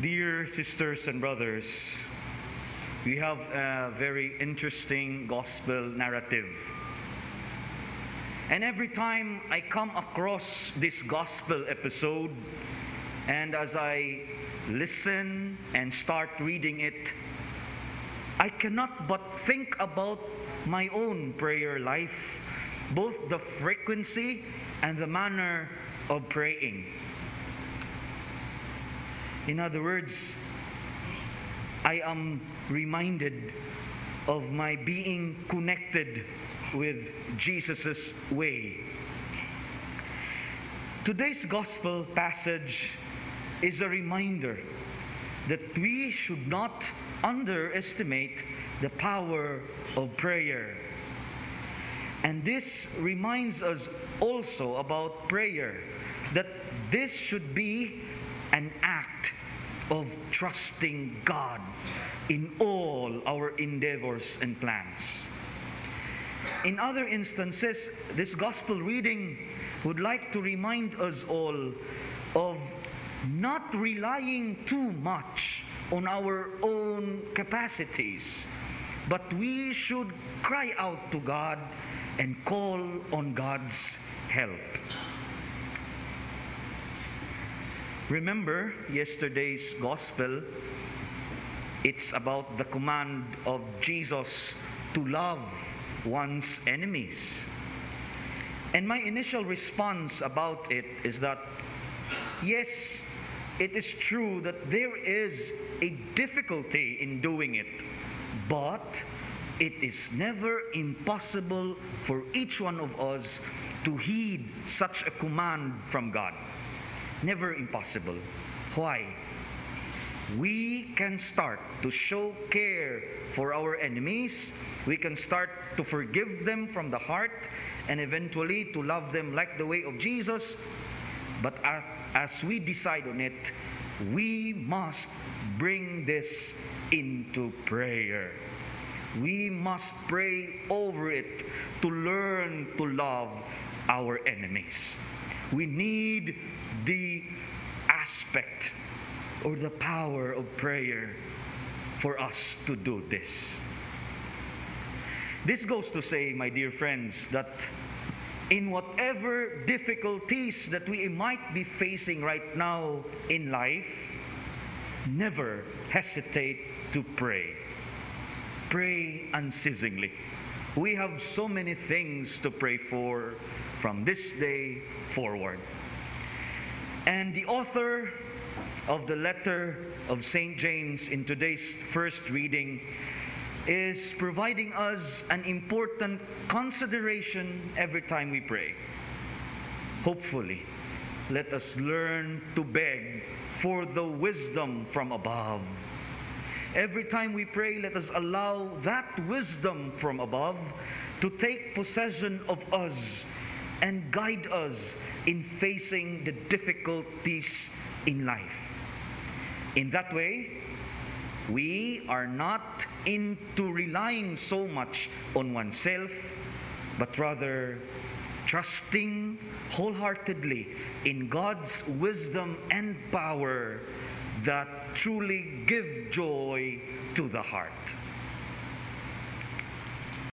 Dear sisters and brothers, we have a very interesting gospel narrative. And every time I come across this gospel episode, and as I listen and start reading it, I cannot but think about my own prayer life, both the frequency and the manner of praying. In other words, I am reminded of my being connected with Jesus' way. Today's gospel passage is a reminder that we should not underestimate the power of prayer. And this reminds us also about prayer, that this should be an act of trusting God in all our endeavors and plans. In other instances, this gospel reading would like to remind us all of not relying too much on our own capacities, but we should cry out to God and call on God's help. Remember yesterday's gospel, it's about the command of Jesus to love one's enemies. And my initial response about it is that, yes, it is true that there is a difficulty in doing it, but it is never impossible for each one of us to heed such a command from God. Never impossible. Why? We can start to show care for our enemies. We can start to forgive them from the heart and eventually to love them like the way of Jesus. But as we decide on it, we must bring this into prayer. We must pray over it to learn to love our enemies. We need the aspect or the power of prayer for us to do this. This goes to say, my dear friends, that in whatever difficulties that we might be facing right now in life, never hesitate to pray. Pray unceasingly. We have so many things to pray for from this day forward. And the author of the letter of St. James in today's first reading is providing us an important consideration every time we pray. Hopefully, let us learn to beg for the wisdom from above. Every time we pray, let us allow that wisdom from above to take possession of us and guide us in facing the difficulties in life. In that way, we are not into relying so much on oneself, but rather trusting wholeheartedly in God's wisdom and power that truly give joy to the heart.